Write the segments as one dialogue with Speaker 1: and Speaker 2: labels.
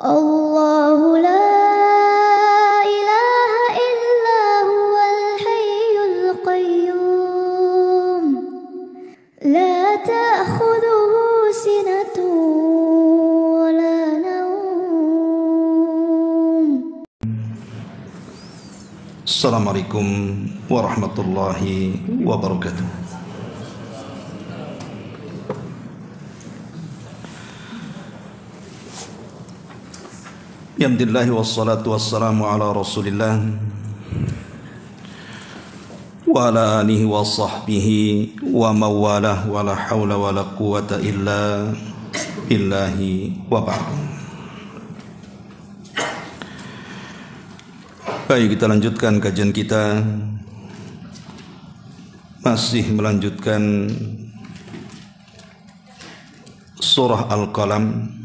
Speaker 1: الله لا إله إلا هو الحي القيوم لا تأخذه سنة ولا نوم.
Speaker 2: Assalamualaikum warahmatullahi wabarakatuh. Alhamdulillah wassalatu wassalamu ala rasulillah wa ala alihi wa sahbihi wa mawalah wa la hawla wa la quwata illa billahi wa ba'du. Baik, kita lanjutkan kajian kita. Masih melanjutkan surah Al-Qalam,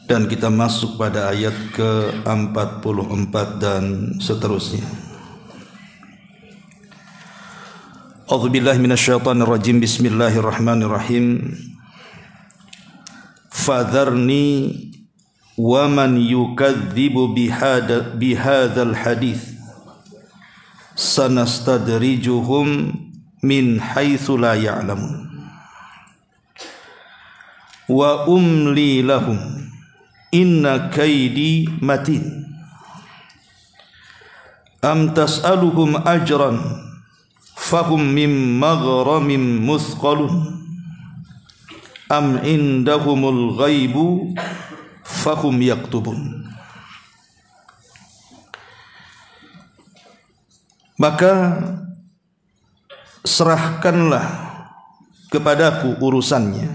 Speaker 2: dan kita masuk pada ayat ke-44 dan seterusnya. A'udzubillahi minasyaitonir rajim. Bismillahirrahmanirrahim. Fadharni wa man yukadzibu bihadzal hadits sanastadrijuhum min haitsu la ya'lamun wa umli lahum inna kaidi matin am tas'aluhum ajran fahum min maghramin muthqalun am indahumul ghaibu fahum yaktubun. Maka serahkanlah kepadaku urusannya,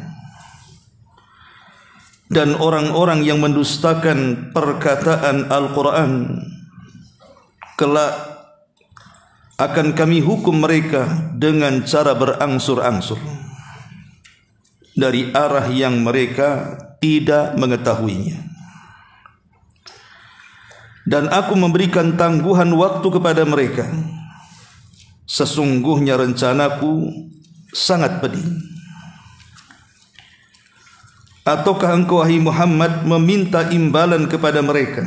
Speaker 2: dan orang-orang yang mendustakan perkataan Al-Quran kelak akan kami hukum mereka dengan cara berangsur-angsur dari arah yang mereka tidak mengetahuinya. Dan aku memberikan tangguhan waktu kepada mereka. Sesungguhnya rencanaku sangat pedih. Ataukah engkau wahai Muhammad meminta imbalan kepada mereka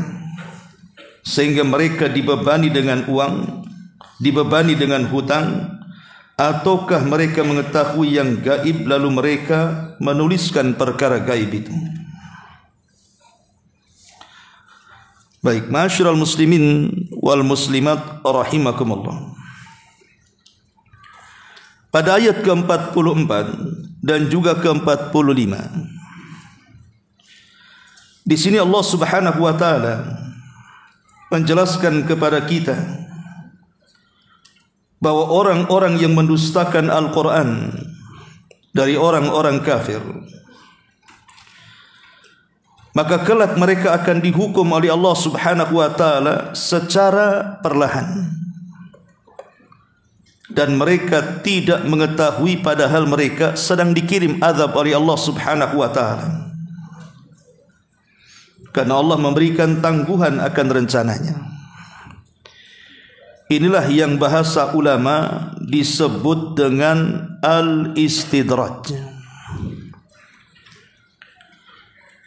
Speaker 2: sehingga mereka dibebani dengan uang, dibebani dengan hutang? Ataukah mereka mengetahui yang gaib lalu mereka menuliskan perkara gaib itu? Baik, ma'asyiral muslimin wal muslimat rahimakumullah. Pada ayat ke-44 dan juga ke-45, di sini Allah Subhanahu wa taala menjelaskan kepada kita bahwa orang-orang yang mendustakan Al-Quran dari orang-orang kafir, maka kelak mereka akan dihukum oleh Allah Subhanahu wa taala secara perlahan, dan mereka tidak mengetahui padahal mereka sedang dikirim azab oleh Allah Subhanahu wa taala, karena Allah memberikan tangguhan akan rencananya. Inilah yang bahasa ulama disebut dengan al-istidraj.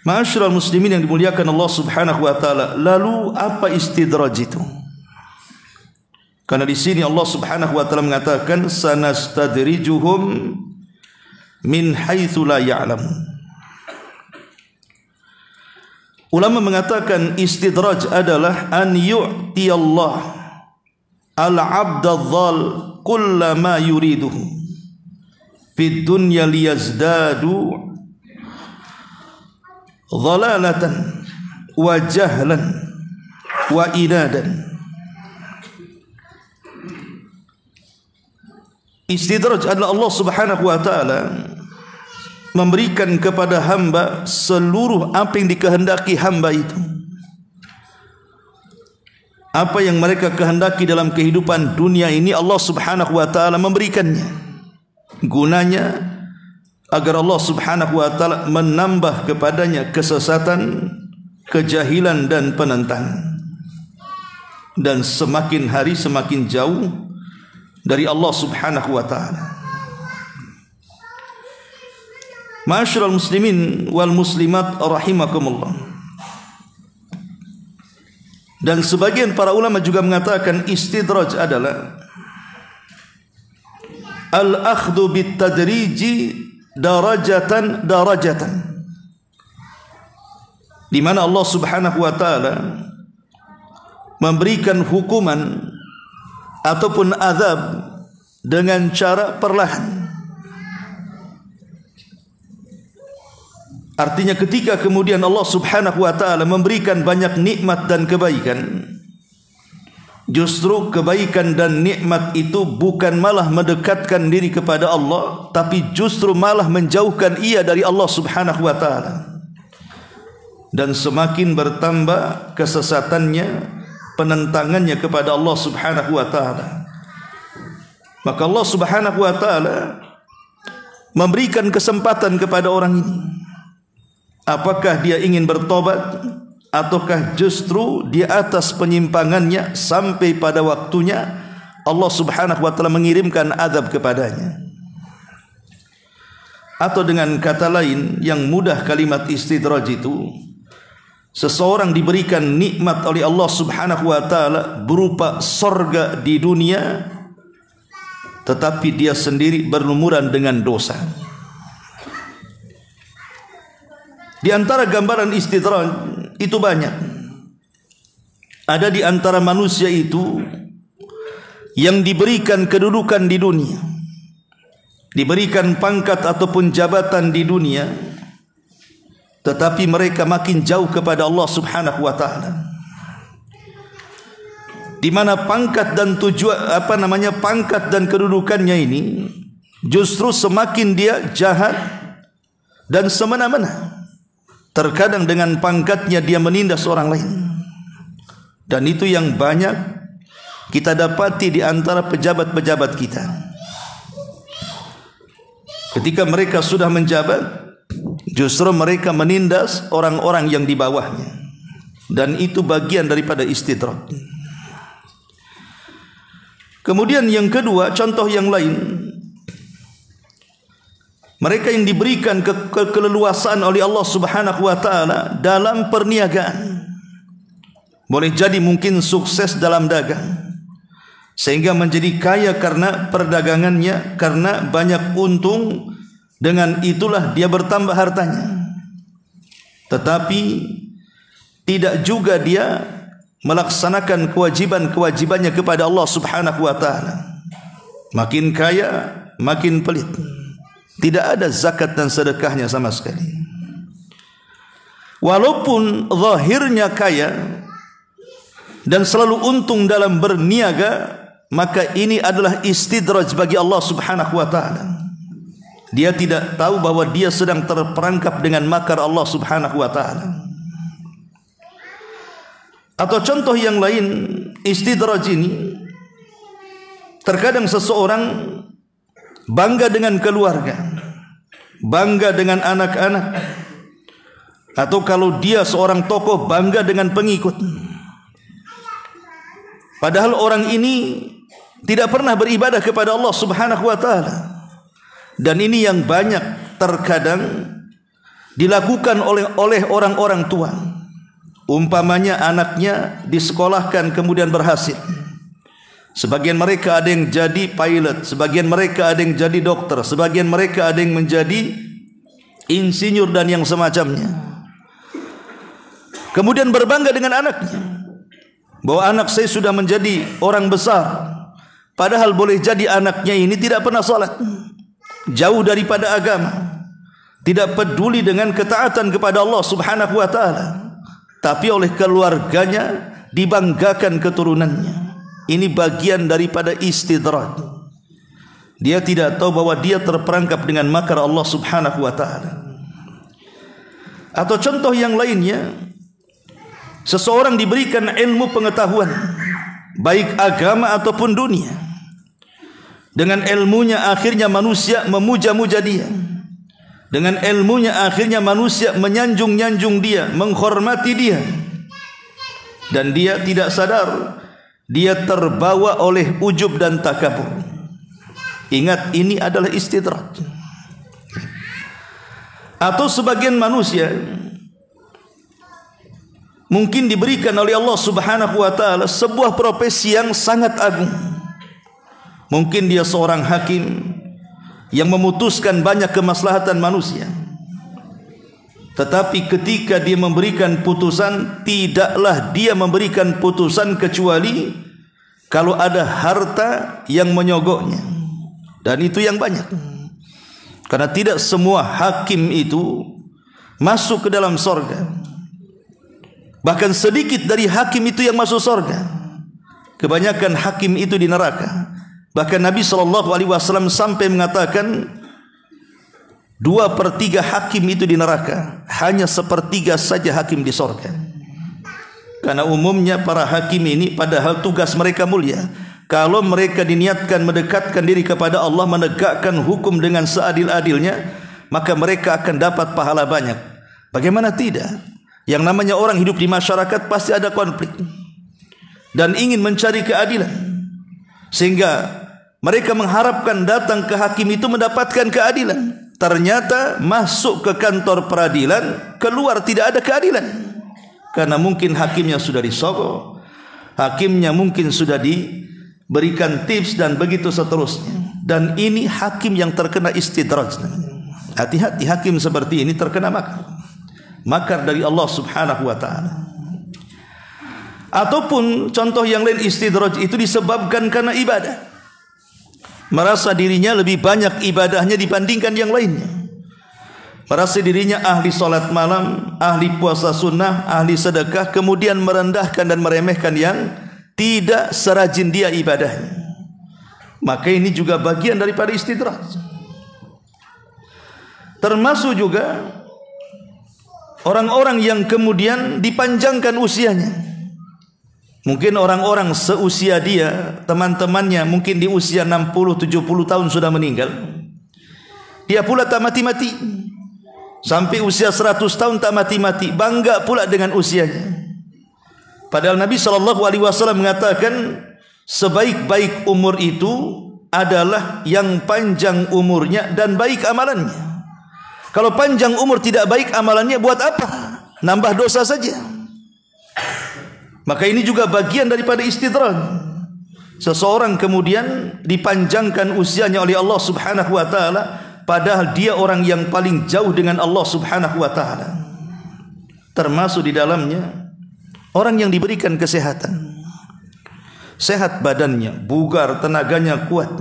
Speaker 2: Ma'asyiral muslimin yang dimuliakan Allah Subhanahu wa taala, lalu apa istidraj itu? Karena di sini Allah Subhanahu wa taala mengatakan sanastadrijuhum min haitsu la ya'lamun. Ulama mengatakan istidraj adalah an yu'tiyallah al-'abdadh-dhal kullama yuriduhu fid dunya liyazdadu dhalalatan wa jahlan wa inadan. Istidraj adalah Allah Subhanahu wa taala memberikan kepada hamba seluruh apa yang dikehendaki hamba itu. Apa yang mereka kehendaki dalam kehidupan dunia ini, Allah Subhanahu wa taala memberikannya. Gunanya agar Allah Subhanahu wa taala menambah kepadanya kesesatan, kejahilan dan penentangan, dan semakin hari semakin jauh dari Allah Subhanahu wa taala. Ma'asyiral muslimin wal muslimat rahimakumullah. Dan sebagian para ulama juga mengatakan istidraj adalah al-akhdhu bit-tadriji darajatan, di mana Allah Subhanahu wa taala memberikan hukuman ataupun azab dengan cara perlahan. Artinya ketika kemudian Allah Subhanahu wa taala memberikan banyak nikmat dan kebaikan, justru kebaikan dan nikmat itu bukan malah mendekatkan diri kepada Allah, tapi justru malah menjauhkan ia dari Allah Subhanahu wa taala. Dan semakin bertambah kesesatannya, penentangannya kepada Allah Subhanahu wa taala. Maka Allah Subhanahu wa taala memberikan kesempatan kepada orang ini. Apakah dia ingin bertobat ataukah justru di atas penyimpangannya sampai pada waktunya Allah Subhanahu wa taala mengirimkan azab kepadanya. Atau dengan kata lain yang mudah kalimat istidraj itu, seseorang diberikan nikmat oleh Allah Subhanahu wa taala berupa sorga di dunia, tetapi dia sendiri berlumuran dengan dosa. Di antara gambaran istidraj itu banyak. Ada di antara manusia itu yang diberikan kedudukan di dunia, diberikan pangkat ataupun jabatan di dunia, tetapi mereka makin jauh kepada Allah Subhanahu wa taala. Di mana pangkat dan pangkat dan kedudukannya ini justru semakin dia jahat dan semena-mena. Terkadang dengan pangkatnya dia menindas orang lain. Dan itu yang banyak kita dapati di antara pejabat-pejabat kita. Ketika mereka sudah menjabat, justru mereka menindas orang-orang yang di bawahnya. Dan itu bagian daripada istidraj. Kemudian yang kedua, contoh yang lain, mereka yang diberikan keleluasaan oleh Allah Subhanahu wa taala dalam perniagaan. Boleh jadi mungkin sukses dalam dagang, sehingga menjadi kaya karena perdagangannya, karena banyak untung, dengan itulah dia bertambah hartanya. Tetapi tidak juga dia melaksanakan kewajiban-kewajibannya kepada Allah Subhanahu wa taala. Makin kaya, makin pelit. Tidak ada zakat dan sedekahnya sama sekali. Walaupun zahirnya kaya dan selalu untung dalam berniaga, maka ini adalah istidraj bagi Allah Subhanahu wa taala. Dia tidak tahu bahwa dia sedang terperangkap dengan makar Allah Subhanahu wa taala. Atau contoh yang lain, istidraj ini terkadang seseorang bangga dengan keluarga, bangga dengan anak-anak, atau kalau dia seorang tokoh bangga dengan pengikut. Padahal orang ini tidak pernah beribadah kepada Allah Subhanahu wa taala. Dan ini yang banyak terkadang dilakukan oleh orang-orang tua. Umpamanya anaknya disekolahkan kemudian berhasil. Sebagian mereka ada yang jadi pilot, sebagian mereka ada yang jadi dokter, sebagian mereka ada yang menjadi insinyur dan yang semacamnya. Kemudian berbangga dengan anaknya, bahwa anak saya sudah menjadi orang besar. Padahal boleh jadi anaknya ini tidak pernah salat, jauh daripada agama, tidak peduli dengan ketaatan kepada Allah Subhanahu wa taala, tapi oleh keluarganya dibanggakan keturunannya. Ini bagian daripada istidraj. Dia tidak tahu bahwa dia terperangkap dengan makar Allah Subhanahu wa taala. Atau contoh yang lainnya, seseorang diberikan ilmu pengetahuan, baik agama ataupun dunia. Dengan ilmunya akhirnya manusia memuja-muja dia. Dengan ilmunya akhirnya manusia menyanjung-nyanjung dia, menghormati dia. Dan dia tidak sadar, dia terbawa oleh ujub dan takabur. Ingat, ini adalah istidraj. Atau sebagian manusia mungkin diberikan oleh Allah Subhanahu wa taala sebuah profesi yang sangat agung. Mungkin dia seorang hakim yang memutuskan banyak kemaslahatan manusia. Tetapi ketika dia memberikan putusan, tidaklah dia memberikan putusan kecuali kalau ada harta yang menyogoknya. Dan itu yang banyak. Karena tidak semua hakim itu masuk ke dalam sorga. Bahkan sedikit dari hakim itu yang masuk sorga. Kebanyakan hakim itu di neraka. Bahkan Nabi SAW sampai mengatakan 2/3 hakim itu di neraka, hanya 1/3 saja hakim di sorga. Karena umumnya para hakim ini padahal tugas mereka mulia. Kalau mereka diniatkan mendekatkan diri kepada Allah, menegakkan hukum dengan seadil-adilnya, maka mereka akan dapat pahala banyak. Bagaimana tidak? Yang namanya orang hidup di masyarakat pasti ada konflik dan ingin mencari keadilan, sehingga mereka mengharapkan datang ke hakim itu mendapatkan keadilan. Ternyata masuk ke kantor peradilan, keluar tidak ada keadilan. Karena mungkin hakimnya sudah disogok, hakimnya mungkin sudah diberikan tips dan begitu seterusnya. Dan ini hakim yang terkena istidraj. Hati-hati, hakim seperti ini terkena makar dari Allah Subhanahu wa taala. Ataupun contoh yang lain, istidraj itu disebabkan karena ibadah. Merasa dirinya lebih banyak ibadahnya dibandingkan yang lainnya. Merasa dirinya ahli salat malam, ahli puasa sunnah, ahli sedekah, kemudian merendahkan dan meremehkan yang tidak serajin dia ibadahnya. Maka ini juga bagian daripada istidraj. Termasuk juga orang-orang yang kemudian dipanjangkan usianya. Mungkin orang-orang seusia dia, teman-temannya mungkin di usia 60-70 tahun sudah meninggal. Dia pula tak mati-mati. Sampai usia 100 tahun tak mati-mati, bangga pula dengan usianya. Padahal Nabi SAW mengatakan sebaik-baik umur itu adalah yang panjang umurnya dan baik amalannya. Kalau panjang umur tidak baik amalannya, buat apa? Nambah dosa saja. Maka ini juga bagian daripada istidraj. Seseorang kemudian dipanjangkan usianya oleh Allah Subhanahu wa taala, padahal dia orang yang paling jauh dengan Allah Subhanahu wa taala. Termasuk di dalamnya orang yang diberikan kesehatan. Sehat badannya, bugar, tenaganya kuat.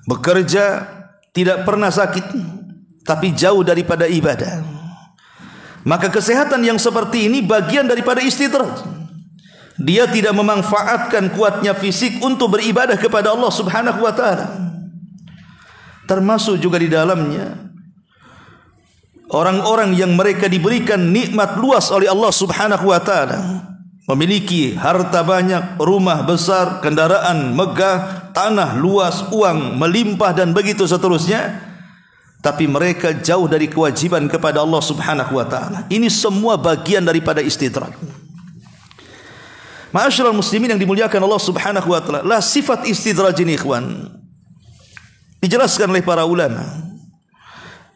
Speaker 2: Bekerja tidak pernah sakit, tapi jauh daripada ibadah. Maka kesehatan yang seperti ini bagian daripada istidraj. Dia tidak memanfaatkan kuatnya fisik untuk beribadah kepada Allah Subhanahu wa taala. Termasuk juga di dalamnya orang-orang yang mereka diberikan nikmat luas oleh Allah Subhanahu wa taala, memiliki harta banyak, rumah besar, kendaraan megah, tanah luas, uang melimpah dan begitu seterusnya, tapi mereka jauh dari kewajiban kepada Allah Subhanahu wa taala. Ini semua bagian daripada istidraj. Ma'asyiral muslimin yang dimuliakan Allah Subhanahu wa taala, lah sifat istidraj ini ikhwan dijelaskan oleh para ulama.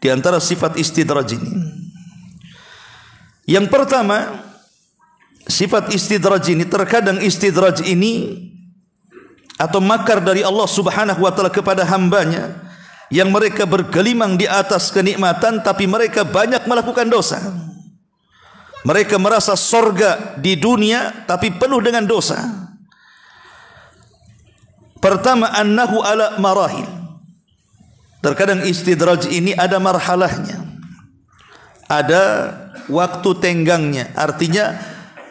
Speaker 2: Di antara sifat istidraj ini, yang pertama, sifat istidraj ini, terkadang istidraj ini atau makar dari Allah Subhanahu wa taala kepada hambanya yang mereka bergelimang di atas kenikmatan tapi mereka banyak melakukan dosa. Mereka merasa sorga di dunia tapi penuh dengan dosa. Pertama, annahu ala marahil. Terkadang istidraj ini ada marhalahnya, ada waktu tenggangnya. Artinya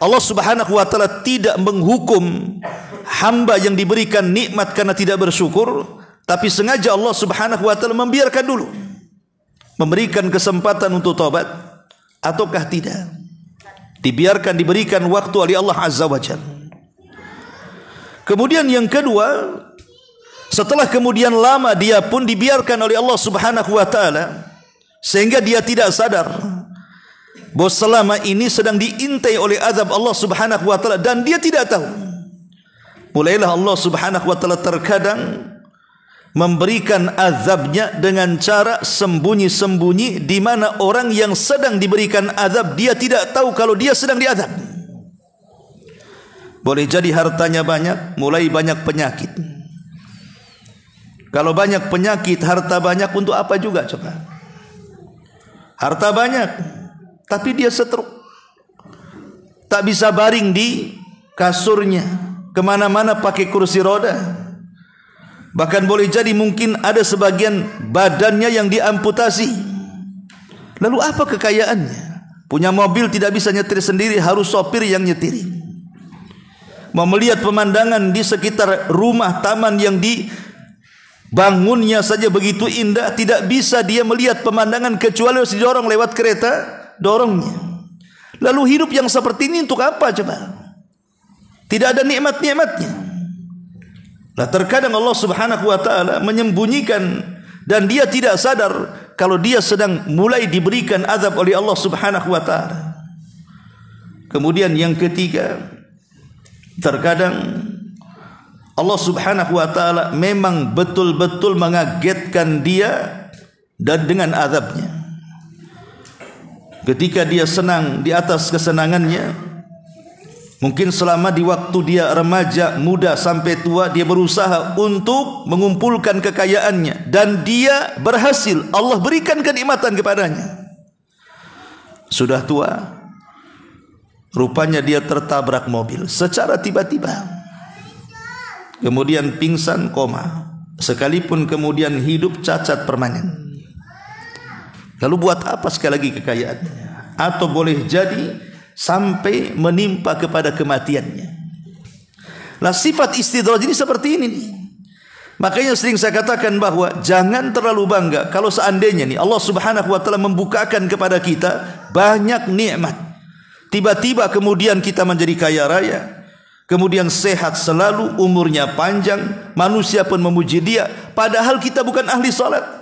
Speaker 2: Allah Subhanahu wa taala tidak menghukum hamba yang diberikan nikmat karena tidak bersyukur, tapi sengaja Allah Subhanahu wa taala membiarkan dulu, memberikan kesempatan untuk taubat ataukah tidak. Dibiarkan, diberikan waktu oleh Allah Azza wa Jalla. Kemudian yang kedua, setelah kemudian lama dia pun dibiarkan oleh Allah Subhanahu wa taala sehingga dia tidak sadar bahwa selama ini sedang diintai oleh azab Allah Subhanahu wa taala dan dia tidak tahu. Mulailah Allah Subhanahu wa taala terkadang memberikan azabnya dengan cara sembunyi-sembunyi, di mana orang yang sedang diberikan azab dia tidak tahu kalau dia sedang diazab. Boleh jadi hartanya banyak, mulai banyak penyakit. Kalau banyak penyakit, harta banyak untuk apa juga coba? Harta banyak, tapi dia stroke, tak bisa baring di kasurnya, kemana-mana pakai kursi roda. Bahkan boleh jadi mungkin ada sebagian badannya yang diamputasi. Lalu apa kekayaannya? Punya mobil tidak bisa nyetir sendiri, harus sopir yang nyetiri. Mau melihat pemandangan di sekitar rumah, taman yang dibangunnya saja begitu indah, tidak bisa dia melihat pemandangan kecuali harus didorong lewat kereta dorongnya. Lalu hidup yang seperti ini untuk apa coba? Tidak ada nikmat-nikmatnya. Nah, terkadang Allah Subhanahu wa taala menyembunyikan dan dia tidak sadar kalau dia sedang mulai diberikan azab oleh Allah Subhanahu wa taala. Kemudian yang ketiga, terkadang Allah Subhanahu wa taala memang betul-betul mengagetkan dia dan dengan azabnya. Ketika dia senang di atas kesenangannya, mungkin selama di waktu dia remaja, muda sampai tua, dia berusaha untuk mengumpulkan kekayaannya dan dia berhasil. Allah berikan kenikmatan kepadanya. Sudah tua, rupanya dia tertabrak mobil secara tiba-tiba. Kemudian pingsan, koma. Sekalipun kemudian hidup cacat permanen. Lalu buat apa sekali lagi kekayaannya? Atau boleh jadi sampai menimpa kepada kematiannya. Nah, sifat istidraj ini seperti ini nih. Makanya sering saya katakan bahwa jangan terlalu bangga kalau seandainya nih Allah Subhanahu wa taala membukakan kepada kita banyak nikmat. Tiba-tiba kemudian kita menjadi kaya raya, kemudian sehat selalu, umurnya panjang, manusia pun memuji dia, padahal kita bukan ahli salat.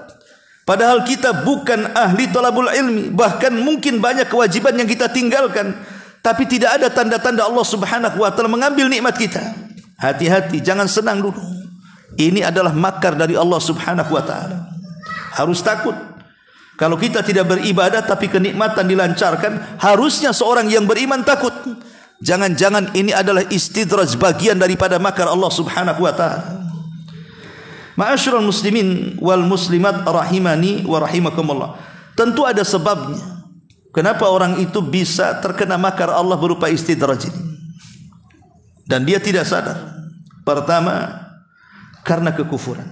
Speaker 2: Padahal kita bukan ahli talabul ilmi, bahkan mungkin banyak kewajiban yang kita tinggalkan, tapi tidak ada tanda-tanda Allah Subhanahu wa taala mengambil nikmat kita. Hati-hati, jangan senang dulu. Ini adalah makar dari Allah Subhanahu wa taala. Harus takut. Kalau kita tidak beribadah tapi kenikmatan dilancarkan, harusnya seorang yang beriman takut. Jangan-jangan ini adalah istidraj, bagian daripada makar Allah Subhanahu wa taala. Ma'asyiral muslimin wal muslimat rahimani wa rahimakumullah. Tentu ada sebabnya kenapa orang itu bisa terkena makar Allah berupa istidraj ini. Dan dia tidak sadar. Pertama, karena kekufuran.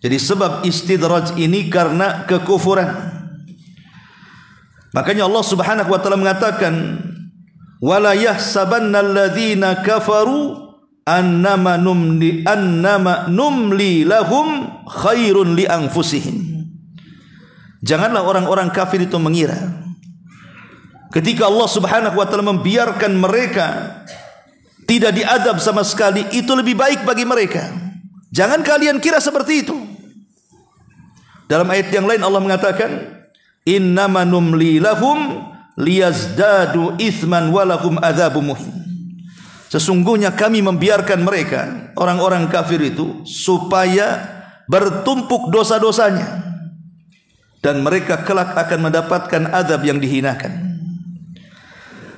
Speaker 2: Jadi sebab istidraj ini karena kekufuran. Makanya Allah Subhanahu wa taala mengatakan, "Wala yahsabanna alladzina kafaru annama numli lahum khairun li anfusihim." Janganlah orang-orang kafir itu mengira ketika Allah Subhanahu wa taala membiarkan mereka tidak diazab sama sekali, itu lebih baik bagi mereka. Jangan kalian kira seperti itu. Dalam ayat yang lain Allah mengatakan, "Innama numli lahum liyazdadu itsman wa lahum adzabun muhin." Sesungguhnya kami membiarkan mereka, orang-orang kafir itu, supaya bertumpuk dosa-dosanya dan mereka kelak akan mendapatkan azab yang dihinakan.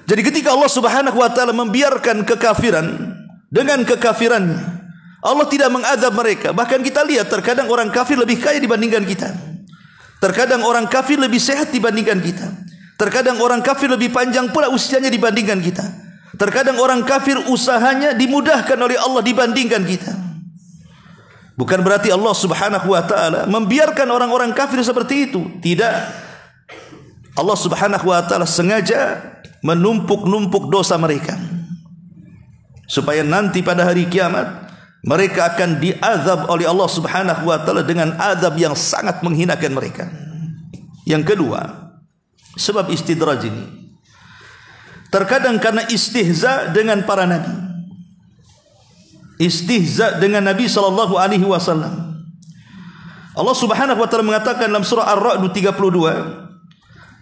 Speaker 2: Jadi ketika Allah Subhanahu wa taala membiarkan kekafiran dengan kekafirannya, Allah tidak mengazab mereka. Bahkan kita lihat terkadang orang kafir lebih kaya dibandingkan kita. Terkadang orang kafir lebih sehat dibandingkan kita. Terkadang orang kafir lebih panjang pula usianya dibandingkan kita. Terkadang orang kafir usahanya dimudahkan oleh Allah dibandingkan kita. Bukan berarti Allah Subhanahu wa taala membiarkan orang-orang kafir seperti itu. Tidak. Allah Subhanahu wa taala sengaja menumpuk-numpuk dosa mereka, supaya nanti pada hari kiamat mereka akan diazab oleh Allah Subhanahu wa taala dengan azab yang sangat menghinakan mereka. Yang kedua, sebab istidraj ini terkadang karena istihza dengan para nabi, istihza dengan Nabi sallallahu alaihi wasallam. Allah Subhanahu wa taala mengatakan dalam surah Ar-Ra'd 32,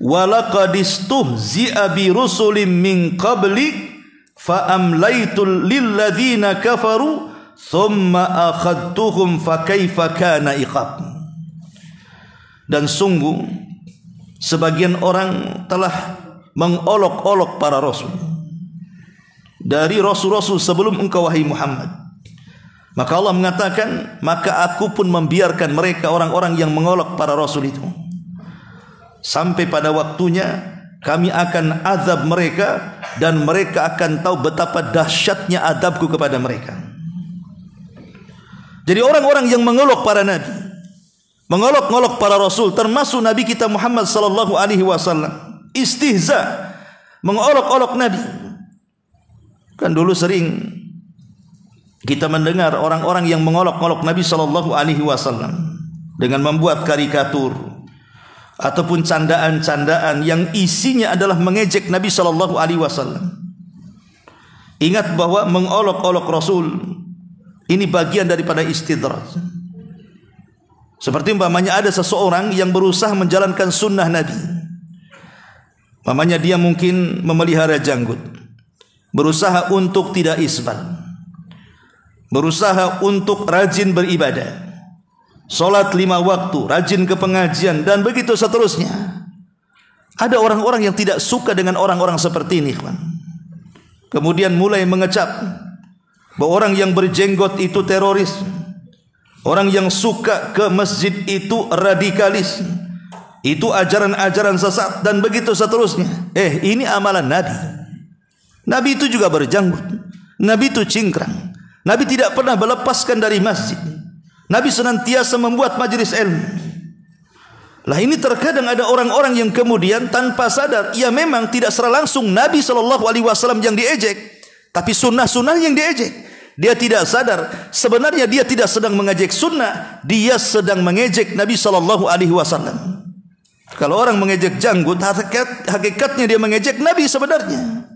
Speaker 2: "Wa laqad istuhzi'a bi rusulin min qablik fa amlaytu lil ladzina kafaru thumma akhadtuhum fa kaifa kana iqab. Dan sungguh sebagian orang telah mengolok-olok para rasul dari rasul-rasul sebelum engkau wahai Muhammad. Maka Allah mengatakan, maka aku pun membiarkan mereka orang-orang yang mengolok para rasul itu. Sampai pada waktunya kami akan azab mereka dan mereka akan tahu betapa dahsyatnya adabku kepada mereka. Jadi orang-orang yang mengolok para nabi, mengolok-olok para rasul, termasuk Nabi kita Muhammad sallallahu alaihi wasallam, istihza, mengolok-olok Nabi. Kan dulu sering kita mendengar orang-orang yang mengolok-olok Nabi sallallahu alaihi wasallam dengan membuat karikatur ataupun candaan-candaan yang isinya adalah mengejek Nabi sallallahu alaihi wasallam. Ingat bahwa mengolok-olok Rasul ini bagian daripada istidraj. Seperti umpamanya ada seseorang yang berusaha menjalankan sunnah Nabi. Umpamanya dia mungkin memelihara janggut, berusaha untuk tidak isbal, berusaha untuk rajin beribadah, salat 5 waktu, rajin ke pengajian, dan begitu seterusnya. Ada orang-orang yang tidak suka dengan orang-orang seperti ini, kawan. Kemudian mulai mengecap bahwa orang yang berjenggot itu teroris, orang yang suka ke masjid itu radikalis, itu ajaran-ajaran sesat, dan begitu seterusnya. Ini amalan Nabi. Nabi itu juga berjanggut, Nabi itu cingkrang, Nabi tidak pernah melepaskan dari masjid, Nabi senantiasa membuat majelis ilmu. Lah ini terkadang ada orang-orang yang kemudian tanpa sadar, ya memang tidak secara langsung Nabi SAW yang diejek, tapi sunnah-sunnah yang diejek. Dia tidak sadar, sebenarnya dia tidak sedang mengejek sunnah, dia sedang mengejek Nabi SAW. Kalau orang mengejek janggut, hakikatnya dia mengejek Nabi sebenarnya.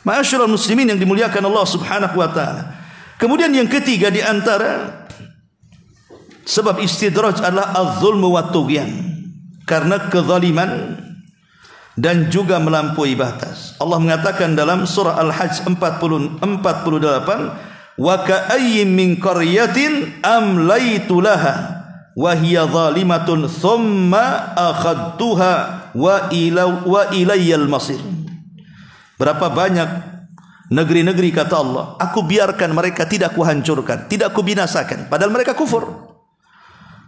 Speaker 2: Ma'asyiral muslimin yang dimuliakan Allah Subhanahu wa taala. Kemudian yang ketiga di antara sebab istidraj adalah az-zulmu wa tughyan, karena kezaliman dan juga melampaui batas. Allah mengatakan dalam surah Al-Hajj 48, wa ka'ayyin min qaryatin amlaytu laha wa hiya zalimatun thumma akhadtuha wa ilayyal masir. Berapa banyak negeri-negeri, kata Allah, aku biarkan mereka, tidak kuhancurkan, tidak kubinasakan, padahal mereka kufur,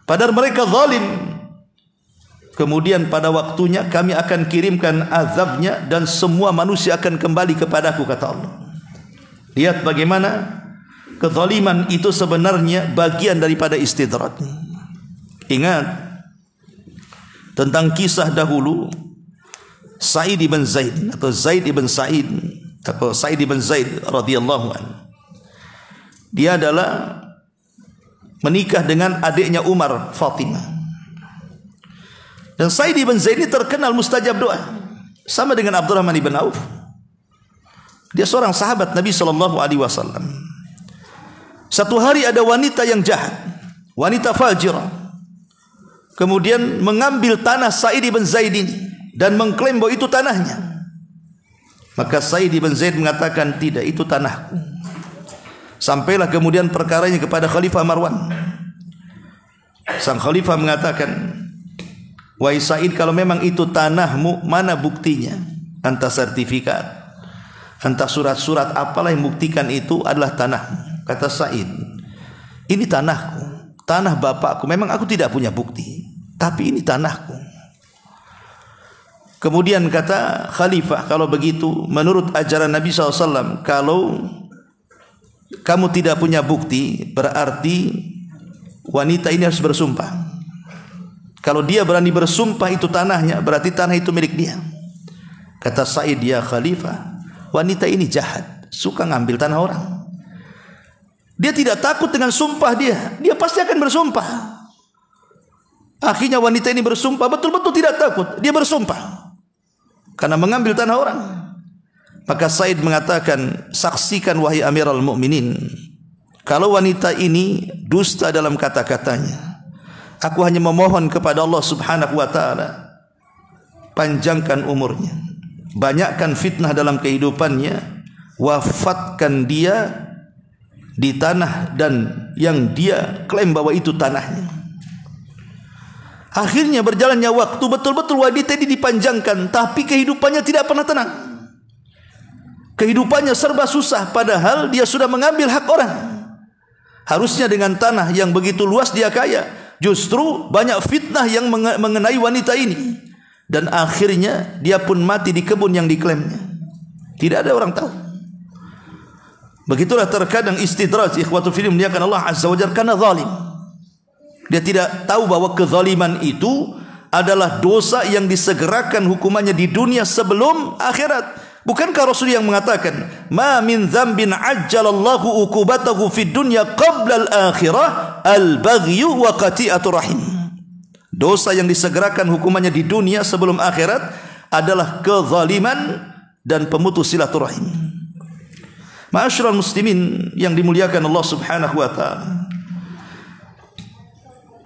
Speaker 2: padahal mereka zalim. Kemudian pada waktunya kami akan kirimkan azabnya dan semua manusia akan kembali kepadaku, kata Allah. Lihat bagaimana kezaliman itu sebenarnya bagian daripada istidraj. Ingat tentang kisah dahulu Sa'id ibn Zaid atau Zaid ibn Sa'id atau Sa'id ibn Zaid radhiyallahu anhu. Dia adalah menikah dengan adiknya Umar, Fatimah. Dan Sa'id ibn Zaid ini terkenal mustajab doa, sama dengan Abdurrahman ibn Auf. Dia seorang sahabat Nabi sallallahu alaihi wasallam. Satu hari ada wanita yang jahat, wanita fajirah, kemudian mengambil tanah Sa'id ibn Zaid ini dan mengklaim bahwa itu tanahnya. Maka Sa'id ibn Zaid mengatakan, tidak, itu tanahku. Sampailah kemudian perkaranya kepada Khalifah Marwan. Sang Khalifah mengatakan, wahai Sa'id, kalau memang itu tanahmu, mana buktinya? Entah sertifikat, entah surat-surat apalah yang buktikan itu adalah tanahmu. Kata Sa'id, ini tanahku, tanah bapakku. Memang aku tidak punya bukti, tapi ini tanahku. Kemudian kata Khalifah, kalau begitu menurut ajaran Nabi SAW, kalau kamu tidak punya bukti, berarti wanita ini harus bersumpah. Kalau dia berani bersumpah itu tanahnya, berarti tanah itu milik dia. Kata Sa'id, ya Khalifah, wanita ini jahat, suka ngambil tanah orang. Dia tidak takut dengan sumpah dia pasti akan bersumpah. Akhirnya wanita ini bersumpah, betul-betul tidak takut, dia bersumpah karena mengambil tanah orang. Maka Sa'id mengatakan, saksikan wahai Amirul Mukminin, kalau wanita ini dusta dalam kata-katanya, aku hanya memohon kepada Allah Subhanahu wa taala, panjangkan umurnya, banyakkan fitnah dalam kehidupannya, wafatkan dia di tanah dan yang dia klaim bahwa itu tanahnya. Akhirnya berjalannya waktu, betul-betul wanita ini dipanjangkan, tapi kehidupannya tidak pernah tenang. Kehidupannya serba susah, padahal dia sudah mengambil hak orang. Harusnya dengan tanah yang begitu luas dia kaya. Justru banyak fitnah yang mengenai wanita ini. Dan akhirnya dia pun mati di kebun yang diklaimnya. Tidak ada orang tahu. Begitulah terkadang istidraj, ikhwatu fillah muliakan Allah azza wa jalla, karena zalim. Dia tidak tahu bahwa kezaliman itu adalah dosa yang disegerakan hukumannya di dunia sebelum akhirat. Bukankah Rasul yang mengatakan, "Ma min dzambin ajjalallahu uqubatahu fid dunya qabla al-akhirah al-baghyu wa qati'atu rahim." Dosa yang disegerakan hukumannya di dunia sebelum akhirat adalah kezaliman dan pemutus silaturahim. Ma'asyiral muslimin yang dimuliakan Allah Subhanahu wa taala.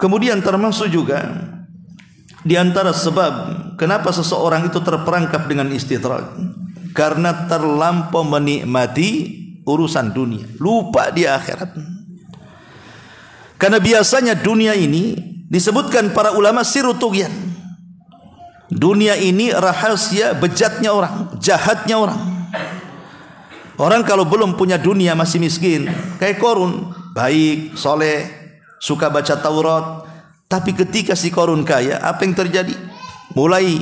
Speaker 2: Kemudian termasuk juga di antara sebab kenapa seseorang itu terperangkap dengan istidraj, karena terlampau menikmati urusan dunia, lupa di akhirat. Karena biasanya dunia ini disebutkan para ulama sirutugyan. Dunia ini rahasia bejatnya orang, jahatnya orang. Orang kalau belum punya dunia masih miskin, kayak Korun, baik, soleh, suka baca Taurat. Tapi ketika si Korun kaya, apa yang terjadi? Mulai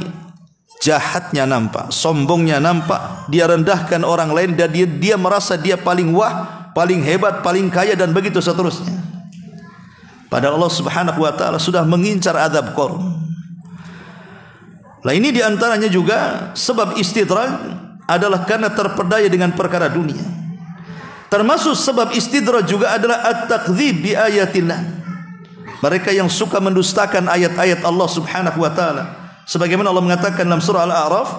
Speaker 2: jahatnya nampak, sombongnya nampak, dia rendahkan orang lain dan dia merasa dia paling wah, paling hebat, paling kaya dan begitu seterusnya. Padahal Allah Subhanahu wa taala sudah mengincar azab Korun. Nah, ini diantaranya juga sebab istidraj adalah karena terpedaya dengan perkara dunia. Termasuk sebab istidraj juga adalah at-takdzib bi ayatillah. Mereka yang suka mendustakan ayat-ayat Allah Subhanahu wa taala. Sebagaimana Allah mengatakan dalam surah Al-A'raf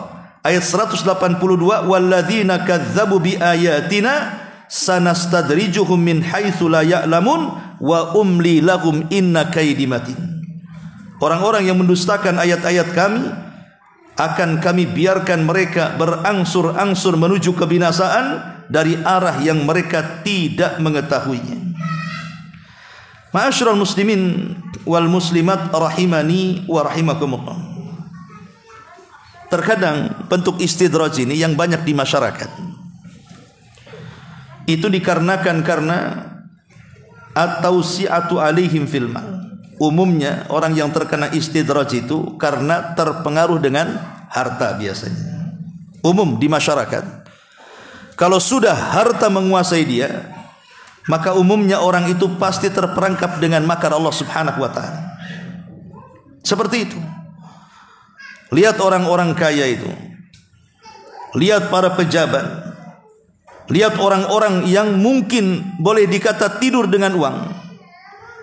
Speaker 2: ayat 182, "Walladzina kadzdzabu bi ayatina sanastadrijuhum min haitsu la ya'lamun wa umli lahum inna kaidi matin." Orang-orang yang mendustakan ayat-ayat kami akan kami biarkan mereka berangsur-angsur menuju kebinasaan dari arah yang mereka tidak mengetahuinya. Ma'asyiral muslimin wal muslimat rahimani wa rahimakumullah. Terkadang bentuk istidraj ini yang banyak di masyarakat itu dikarenakan karena at-tausi'atu alaihim fil mal. Umumnya orang yang terkena istidraj itu karena terpengaruh dengan harta biasanya. Umum di masyarakat, kalau sudah harta menguasai dia, maka umumnya orang itu pasti terperangkap dengan makar Allah Subhanahu wa taala. Seperti itu. Lihat orang-orang kaya itu. Lihat para pejabat. Lihat orang-orang yang mungkin boleh dikata tidur dengan uang.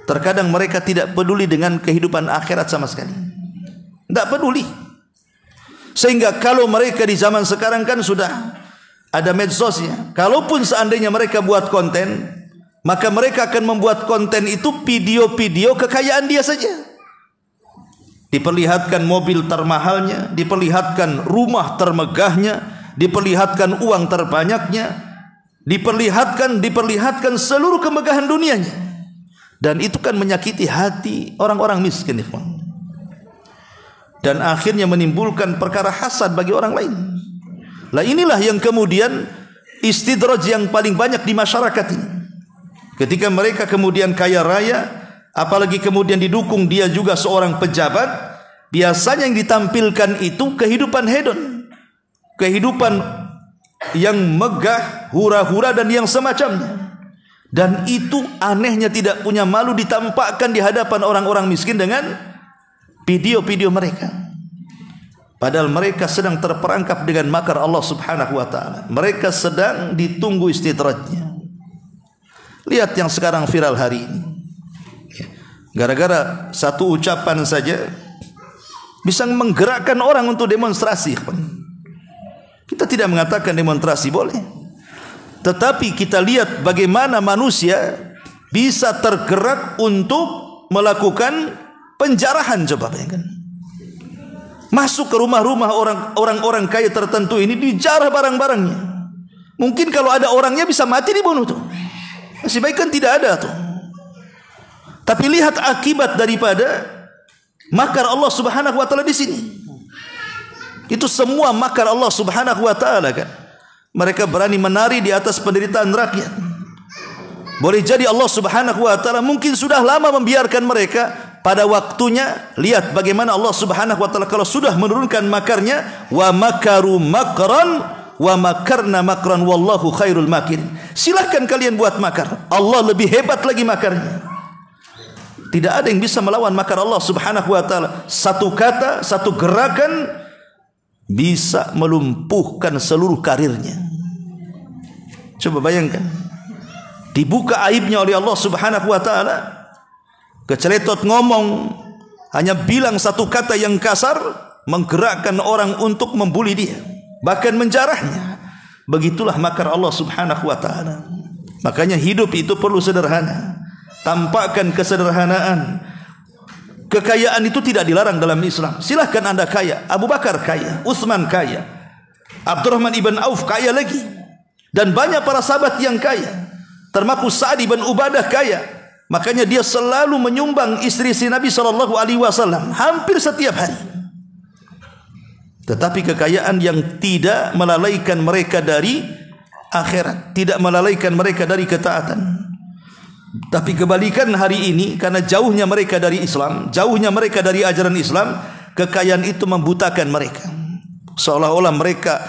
Speaker 2: Terkadang mereka tidak peduli dengan kehidupan akhirat sama sekali. Tidak peduli. Sehingga kalau mereka di zaman sekarang kan sudah ada medsosnya. Kalaupun seandainya mereka buat konten, maka mereka akan membuat konten itu video-video kekayaan dia saja. Diperlihatkan mobil termahalnya, diperlihatkan rumah termegahnya, diperlihatkan uang terbanyaknya, diperlihatkan seluruh kemegahan dunianya. Dan itu kan menyakiti hati orang-orang miskin, ikhwan. Dan akhirnya menimbulkan perkara hasad bagi orang lain. Lah inilah yang kemudian istidraj yang paling banyak di masyarakat ini. Ketika mereka kemudian kaya raya, apalagi kemudian didukung dia juga seorang pejabat, biasanya yang ditampilkan itu kehidupan hedon, kehidupan yang megah, hura-hura dan yang semacamnya. Dan itu anehnya tidak punya malu ditampakkan di hadapan orang-orang miskin dengan video-video mereka. Padahal mereka sedang terperangkap dengan makar Allah Subhanahu wa taala. Mereka sedang ditunggu istidrajnya. Lihat yang sekarang viral hari ini. Gara-gara satu ucapan saja bisa menggerakkan orang untuk demonstrasi. Kita tidak mengatakan demonstrasi boleh, tetapi kita lihat bagaimana manusia bisa tergerak untuk melakukan penjarahan. Coba bayangkan, masuk ke rumah-rumah orang-orang kaya tertentu ini, dijarah barang-barangnya. Mungkin kalau ada orangnya bisa mati dibunuh tuh. Masih baik kan tidak ada tuh. Tapi lihat akibat daripada makar Allah Subhanahu wa taala di sini. Itu semua makar Allah Subhanahu wa taala kan. Mereka berani menari di atas penderitaan rakyat. Boleh jadi Allah Subhanahu wa taala mungkin sudah lama membiarkan mereka, pada waktunya lihat bagaimana Allah Subhanahu wa taala kalau sudah menurunkan makarnya, wa makaru makran wa makarna makran wallahu khairul makirin. Silahkan kalian buat makar, Allah lebih hebat lagi makarnya. Tidak ada yang bisa melawan makar Allah Subhanahu wa taala. Satu kata, satu gerakan bisa melumpuhkan seluruh karirnya. Coba bayangkan, dibuka aibnya oleh Allah Subhanahu wa taala, keceletot ngomong, hanya bilang satu kata yang kasar, menggerakkan orang untuk membuli dia, bahkan menjarahnya. Begitulah makar Allah Subhanahu wa taala. Makanya hidup itu perlu sederhana. Tampakkan kesederhanaan. Kekayaan itu tidak dilarang dalam Islam. Silahkan anda kaya. Abu Bakar kaya, Utsman kaya, Abdurrahman ibn Auf kaya lagi, dan banyak para sahabat yang kaya, termasuk Sa'ad ibn Ubadah kaya. Makanya dia selalu menyumbang istri-istri Nabi SAW hampir setiap hari. Tetapi kekayaan yang tidak melalaikan mereka dari akhirat, tidak melalaikan mereka dari ketaatan. Tapi kebalikan hari ini, karena jauhnya mereka dari Islam, jauhnya mereka dari ajaran Islam, kekayaan itu membutakan mereka. Seolah-olah mereka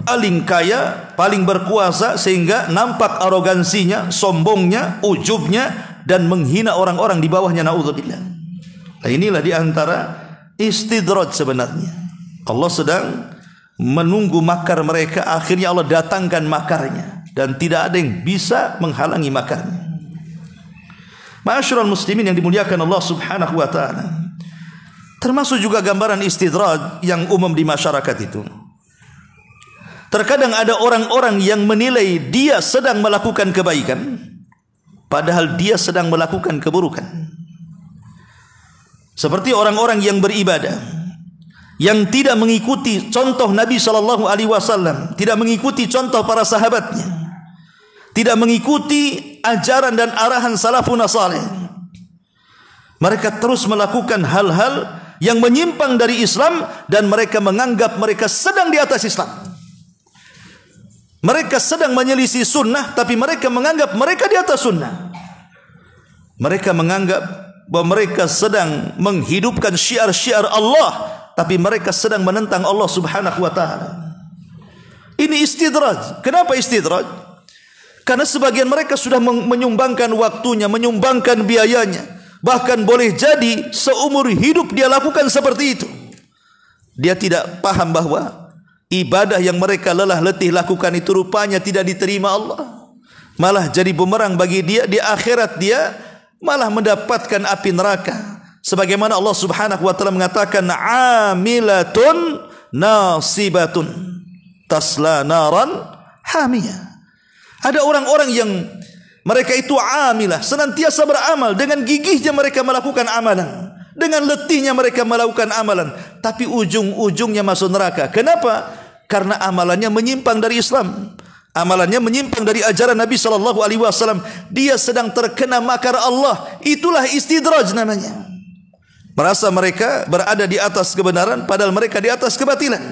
Speaker 2: paling kaya, paling berkuasa, sehingga nampak arogansinya, sombongnya, ujubnya, dan menghina orang-orang di bawahnya. Na'udzubillah. Nah, inilah diantara istidraj sebenarnya. Allah sedang menunggu makar mereka, akhirnya Allah datangkan makarnya, dan tidak ada yang bisa menghalangi makarnya. Ma'asyiral muslimin yang dimuliakan Allah Subhanahu wa taala, termasuk juga gambaran istidraj yang umum di masyarakat itu. Terkadang ada orang-orang yang menilai dia sedang melakukan kebaikan, padahal dia sedang melakukan keburukan. Seperti orang-orang yang beribadah, yang tidak mengikuti contoh Nabi SAW, tidak mengikuti contoh para sahabatnya, tidak mengikuti ajaran dan arahan salafun salih. Mereka terus melakukan hal-hal yang menyimpang dari Islam, dan mereka menganggap mereka sedang di atas Islam. Mereka sedang menyelisih sunnah, tapi mereka menganggap mereka di atas sunnah. Mereka menganggap bahwa mereka sedang menghidupkan syiar-syiar Allah, tapi mereka sedang menentang Allah Subhanahu wa taala. Ini istidraj. Kenapa istidraj? Karena sebagian mereka sudah menyumbangkan waktunya, menyumbangkan biayanya, bahkan boleh jadi seumur hidup dia lakukan seperti itu. Dia tidak paham bahwa ibadah yang mereka lelah letih lakukan itu rupanya tidak diterima Allah, malah jadi bumerang bagi dia. Di akhirat dia malah mendapatkan api neraka. Sebagaimana Allah Subhanahu wa taala mengatakan, amilatun nasibatun tasla naran hamiyah. Ada orang-orang yang mereka itu amilah, senantiasa beramal, dengan gigihnya mereka melakukan amalan, dengan letihnya mereka melakukan amalan, tapi ujung-ujungnya masuk neraka. Kenapa? Karena amalannya menyimpang dari Islam, amalannya menyimpang dari ajaran Nabi SAW. Dia sedang terkena makar Allah. Itulah istidraj namanya. Merasa mereka berada di atas kebenaran, padahal mereka di atas kebatilan.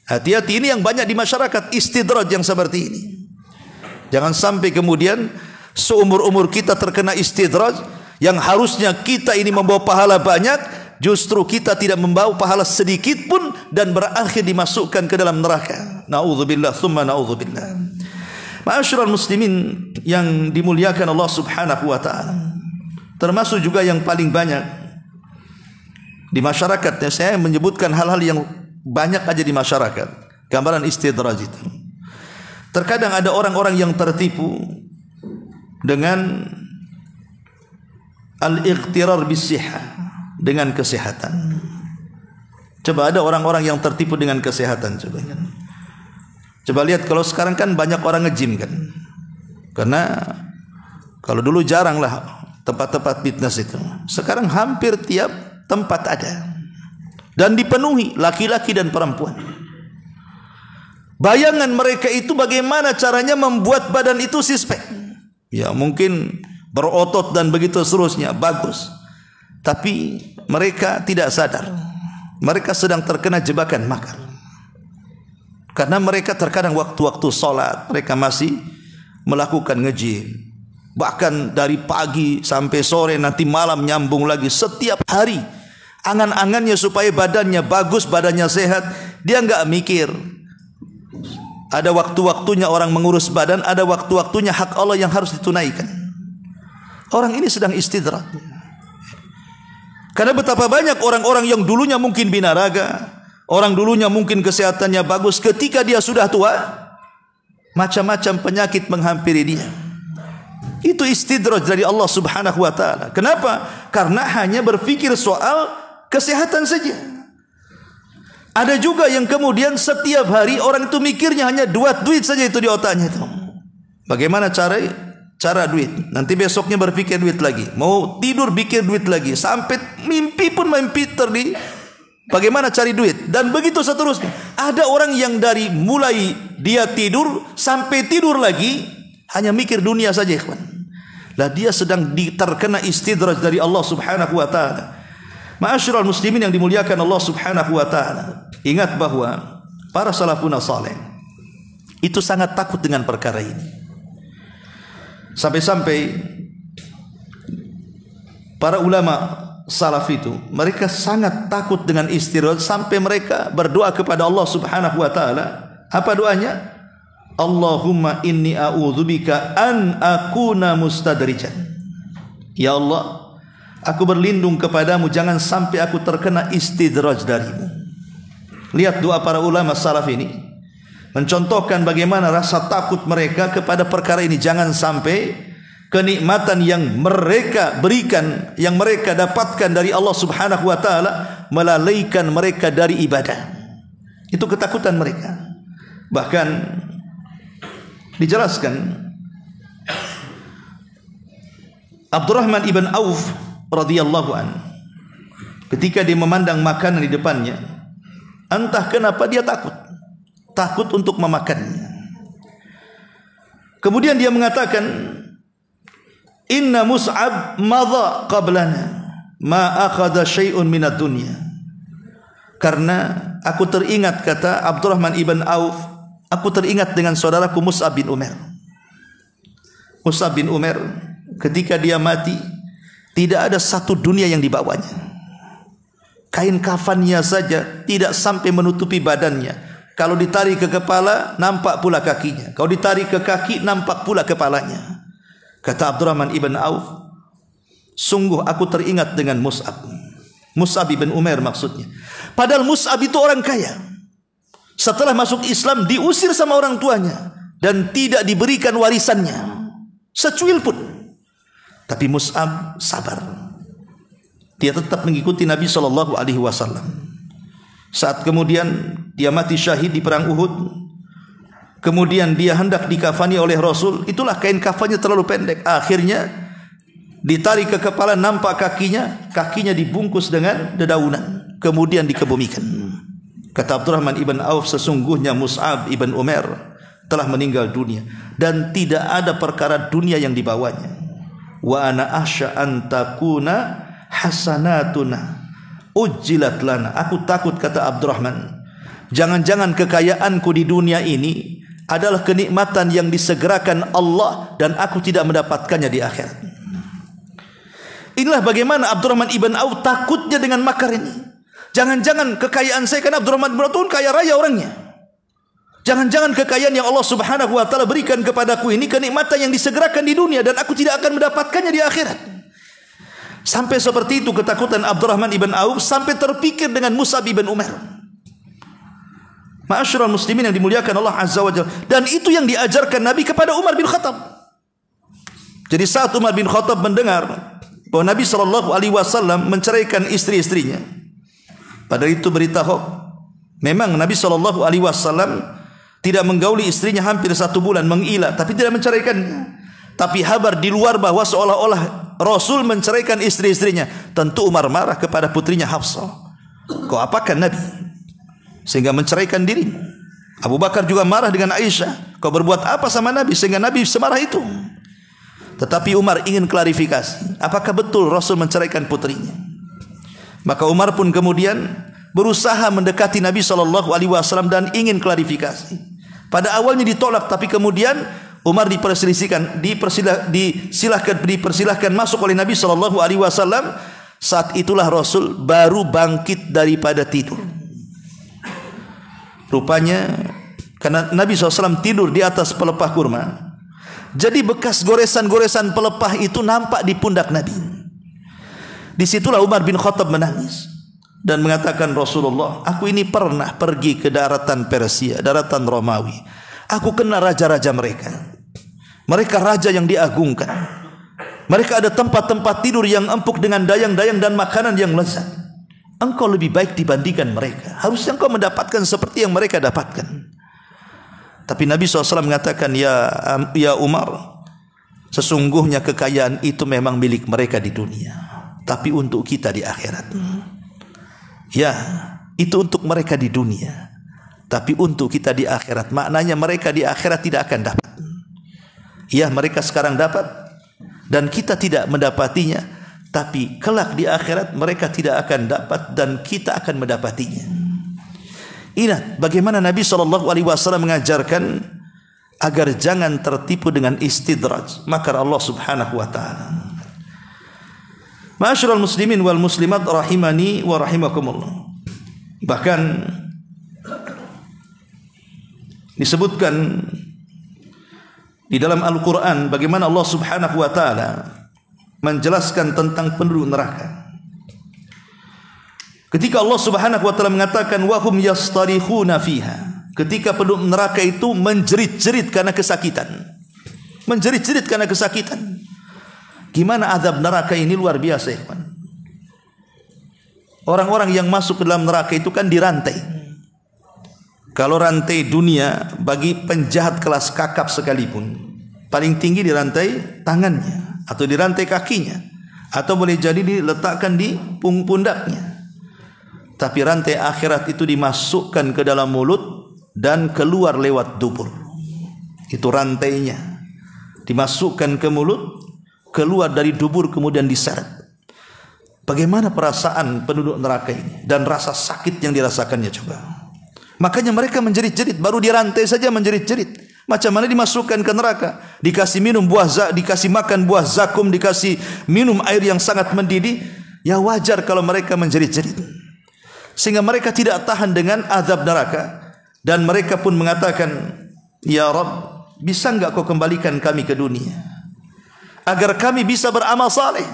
Speaker 2: Hati-hati, ini yang banyak di masyarakat, istidraj yang seperti ini. Jangan sampai kemudian seumur-umur kita terkena istidraj, yang harusnya kita ini membawa pahala banyak, justru kita tidak membawa pahala sedikit pun, dan berakhir dimasukkan ke dalam neraka. Na'udzubillah, thumma na'udzubillah. Ma'asyiral muslimin yang dimuliakan Allah Subhanahu wa taala, termasuk juga yang paling banyak di masyarakat, saya menyebutkan hal-hal yang banyak aja di masyarakat, gambaran istidraj itu. Terkadang ada orang-orang yang tertipu dengan al-ightirar bis-sihah, dengan kesehatan. Coba ada orang-orang yang tertipu dengan kesehatan. Coba lihat, kalau sekarang kan banyak orang nge-gym kan. Karena kalau dulu jarang lah tempat-tempat fitness itu. Sekarang hampir tiap tempat ada, dan dipenuhi laki-laki dan perempuan. Bayangan mereka itu bagaimana caranya membuat badan itu six pack. Ya, mungkin berotot dan begitu seterusnya, bagus. Tapi mereka tidak sadar. Mereka sedang terkena jebakan makar. Karena mereka terkadang waktu-waktu sholat mereka masih melakukan nge-gym. Bahkan dari pagi sampai sore, nanti malam nyambung lagi. Setiap hari angan-angannya supaya badannya bagus, badannya sehat. Dia enggak mikir ada waktu-waktunya orang mengurus badan, ada waktu-waktunya hak Allah yang harus ditunaikan. Orang ini sedang istidrak. Karena betapa banyak orang-orang yang dulunya mungkin binaraga, orang dulunya mungkin kesehatannya bagus, ketika dia sudah tua, macam-macam penyakit menghampiri dia. Itu istidraj dari Allah Subhanahu wa taala. Kenapa? Karena hanya berpikir soal kesehatan saja. Ada juga yang kemudian setiap hari orang itu mikirnya hanya duit saja itu di otaknya itu. Bagaimana cara duit? Nanti besoknya berpikir duit lagi. Mau tidur pikir duit lagi. Sampai mimpi pun mimpi bagaimana cari duit. Dan begitu seterusnya. Ada orang yang dari mulai dia tidur sampai tidur lagi hanya mikir dunia saja, ikhwan. Lah dia sedang terkena istidraj dari Allah Subhanahu wa taala. Ma'asyiral muslimin yang dimuliakan Allah Subhanahu wa taala. Ingat bahwa para salafun saleh itu sangat takut dengan perkara ini. Sampai-sampai para ulama salaf itu mereka sangat takut dengan istidraj sampai mereka berdoa kepada Allah Subhanahu wa taala. Apa doanya? Allahumma inni a'udzubika an akuna mustadrijan. Ya Allah, aku berlindung kepadamu jangan sampai aku terkena istidraj darimu. Lihat doa para ulama salaf ini mencontohkan bagaimana rasa takut mereka kepada perkara ini. Jangan sampai kenikmatan yang mereka berikan, yang mereka dapatkan dari Allah Subhanahu wa taala melalaikan mereka dari ibadah. Itu ketakutan mereka. Bahkan dijelaskan Abdurrahman ibn Auf radhiyallahu an, ketika dia memandang makanan di depannya, entah kenapa dia takut untuk memakannya. Kemudian dia mengatakan, inna Mus'ab madha qablana ma akhadha syai'un minad dunya. Karena aku teringat, kata Abdurrahman ibn Auf, aku teringat dengan saudaraku Mus'ab bin Umair. Mus'ab bin Umair ketika dia mati tidak ada satu dunia yang dibawanya. Kain kafannya saja tidak sampai menutupi badannya. Kalau ditarik ke kepala nampak pula kakinya. Kalau ditarik ke kaki nampak pula kepalanya. Kata Abdurrahman ibn Auf, sungguh aku teringat dengan Mus'ab. Mus'ab ibn Umair maksudnya. Padahal Mus'ab itu orang kaya. Setelah masuk Islam diusir sama orang tuanya dan tidak diberikan warisannya secuil pun. Tapi Mus'ab sabar. Dia tetap mengikuti Nabi SAW. Saat kemudian dia mati syahid di perang Uhud, kemudian dia hendak dikafani oleh Rasul, itulah kain kafannya terlalu pendek. Akhirnya ditarik ke kepala nampak kakinya dibungkus dengan dedaunan, kemudian dikebumikan. Kata Abdurrahman ibn Auf, sesungguhnya Mus'ab ibn Umair telah meninggal dunia dan tidak ada perkara dunia yang dibawanya. Wa ana ahsya an takuna hasanatuna ujjilat lana. Aku takut, kata Abdurrahman, jangan-jangan kekayaanku di dunia ini adalah kenikmatan yang disegerakan Allah dan aku tidak mendapatkannya di akhirat. Inilah bagaimana Abdurrahman ibn Auf takutnya dengan makar ini. Jangan-jangan kekayaan saya, karena Abdurrahman ibn Auf kaya raya orangnya. Jangan-jangan kekayaan yang Allah Subhanahu wa taala berikan kepadaku ini kenikmatan yang disegerakan di dunia dan aku tidak akan mendapatkannya di akhirat. Sampai seperti itu ketakutan Abdurrahman ibn Auf, sampai terpikir dengan Mus'ab ibn Umair. Ma'asyiral muslimin yang dimuliakan Allah Azza wa Jalla. Dan itu yang diajarkan Nabi kepada Umar bin Khattab. Jadi saat Umar bin Khattab mendengar bahwa Nabi SAW menceraikan istri-istrinya, padahal itu berita hoax. Memang Nabi SAW tidak menggauli istrinya hampir 1 bulan, mengilah, tapi tidak menceraikannya. Tapi kabar di luar bahwa seolah-olah Rasul menceraikan istri-istrinya. Tentu Umar marah kepada putrinya Hafsah. Kau apakan Nabi sehingga menceraikan dirimu? Abu Bakar juga marah dengan Aisyah. Kau berbuat apa sama Nabi sehingga Nabi semarah itu? Tetapi Umar ingin klarifikasi, apakah betul Rasul menceraikan putrinya? Maka Umar pun kemudian berusaha mendekati Nabi SAW dan ingin klarifikasi. Pada awalnya ditolak, tapi kemudian Umar dipersilahkan masuk oleh Nabi SAW. Saat itulah Rasul baru bangkit daripada tidur. Rupanya karena Nabi SAW tidur di atas pelepah kurma, jadi bekas goresan-goresan pelepah itu nampak di pundak Nabi. Disitulah Umar bin Khattab menangis dan mengatakan, Rasulullah, aku ini pernah pergi ke daratan Persia, daratan Romawi. Aku kenal raja-raja mereka. Mereka raja yang diagungkan. Mereka ada tempat-tempat tidur yang empuk dengan dayang-dayang dan makanan yang lezat. Engkau lebih baik dibandingkan mereka. Harusnya engkau mendapatkan seperti yang mereka dapatkan. Tapi Nabi SAW mengatakan, ya Umar, sesungguhnya kekayaan itu memang milik mereka di dunia, tapi untuk kita di akhirat. Ya, itu untuk mereka di dunia, tapi untuk kita di akhirat. Maknanya mereka di akhirat tidak akan dapat. Ya, mereka sekarang dapat dan kita tidak mendapatinya, tapi kelak di akhirat mereka tidak akan dapat dan kita akan mendapatinya. Ingat bagaimana Nabi SAW mengajarkan agar jangan tertipu dengan istidraj, makar Allah Subhanahu wa taala. Ma'asyiral muslimin wal muslimat rahimani wa rahimakumullah. Bahkan disebutkan di dalam Al-Qur'an bagaimana Allah Subhanahu wa taala menjelaskan tentang penduduk neraka. Ketika Allah Subhanahu wa taala mengatakan wahum yastarikhuna fiha, ketika penduduk neraka itu menjerit-jerit karena kesakitan. Menjerit-jerit karena kesakitan. Gimana azab neraka ini, luar biasa, ya kawan. Orang-orang yang masuk ke dalam neraka itu kan dirantai. Kalau rantai dunia bagi penjahat kelas kakap sekalipun, paling tinggi dirantai tangannya atau dirantai kakinya, atau boleh jadi diletakkan di pundaknya. Tapi rantai akhirat itu dimasukkan ke dalam mulut dan keluar lewat dubur. Itu rantainya. Dimasukkan ke mulut, keluar dari dubur, kemudian diseret. Bagaimana perasaan penduduk neraka ini dan rasa sakit yang dirasakannya, coba. Makanya mereka menjerit-jerit, baru dirantai saja menjerit-jerit. Macam mana dimasukkan ke neraka? Dikasih minum dikasih makan buah zakum, dikasih minum air yang sangat mendidih. Ya wajar kalau mereka menjerit-jerit. Sehingga mereka tidak tahan dengan azab neraka, dan mereka pun mengatakan, ya Rabb, bisa enggak kau kembalikan kami ke dunia agar kami bisa beramal saleh,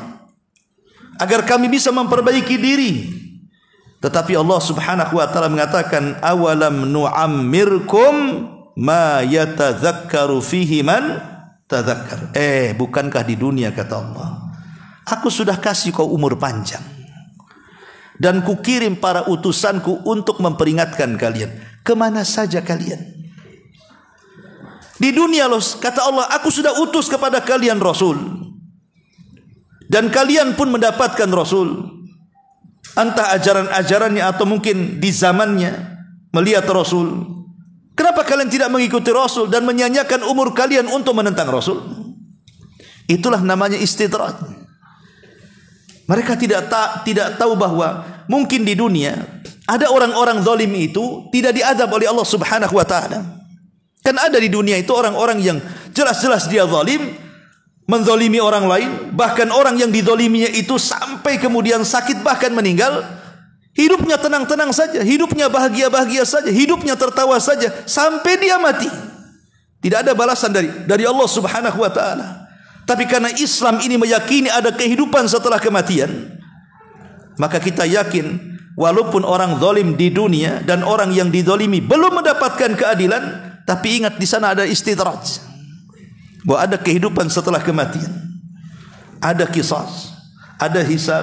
Speaker 2: agar kami bisa memperbaiki diri. Tetapi Allah Subhanahu wa taala mengatakan, awalam nu'ammirkum ma yatadzakkaru fihi man tadzakkar. Bukankah di dunia, kata Allah, aku sudah kasih kau umur panjang dan kukirim para utusanku untuk memperingatkan kalian. Kemana saja kalian? Di dunia loh, kata Allah, aku sudah utus kepada kalian Rasul, dan kalian pun mendapatkan Rasul. Entah ajaran-ajarannya atau mungkin di zamannya melihat Rasul. Kenapa kalian tidak mengikuti Rasul dan menyanyiakan umur kalian untuk menentang Rasul? Itulah namanya istidraj. Mereka tidak tahu bahwa mungkin di dunia ada orang-orang zalim itu tidak diazab oleh Allah Subhanahu wa taala. Kan ada di dunia itu orang-orang yang jelas-jelas dia zalim, menzalimi orang lain, bahkan orang yang dizaliminya itu sampai kemudian sakit bahkan meninggal, hidupnya tenang-tenang saja, hidupnya bahagia-bahagia saja, hidupnya tertawa saja sampai dia mati. Tidak ada balasan dari Allah Subhanahu wa taala. Tapi karena Islam ini meyakini ada kehidupan setelah kematian, maka kita yakin walaupun orang zalim di dunia dan orang yang dizalimi belum mendapatkan keadilan, tapi ingat di sana ada istidraj, bahwa ada kehidupan setelah kematian, ada qisas, ada hisab,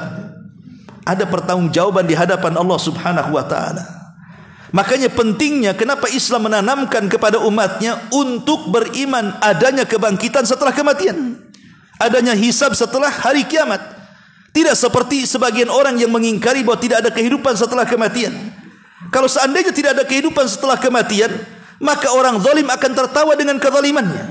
Speaker 2: ada pertanggungjawaban di hadapan Allah Subhanahu wa taala. Makanya pentingnya kenapa Islam menanamkan kepada umatnya untuk beriman adanya kebangkitan setelah kematian, adanya hisab setelah hari kiamat. Tidak seperti sebagian orang yang mengingkari bahwa tidak ada kehidupan setelah kematian. Kalau seandainya tidak ada kehidupan setelah kematian, maka orang zalim akan tertawa dengan kezalimannya.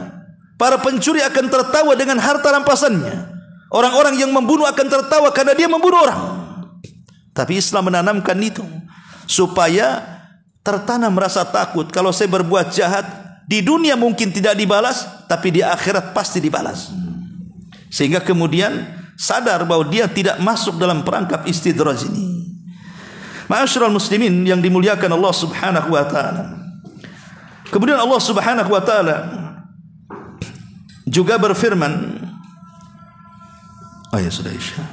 Speaker 2: Para pencuri akan tertawa dengan harta rampasannya. Orang-orang yang membunuh akan tertawa karena dia membunuh orang. Tapi Islam menanamkan itu supaya tertanam rasa takut. Kalau saya berbuat jahat, di dunia mungkin tidak dibalas, tapi di akhirat pasti dibalas. Sehingga kemudian sadar bahwa dia tidak masuk dalam perangkap istidraj ini. Ma'asyiral muslimin yang dimuliakan Allah Subhanahu wa taala. Kemudian Allah Subhanahu wa taala juga berfirman, sudah Isya.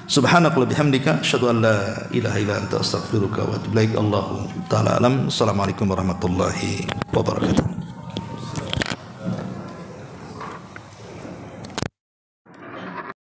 Speaker 2: Subhanakallahumma bihamdika asyhadu an la ilaha illa anta astaghfiruka wa atubu ilaik. Allahu taala alam. Assalamualaikum warahmatullahi wabarakatuh.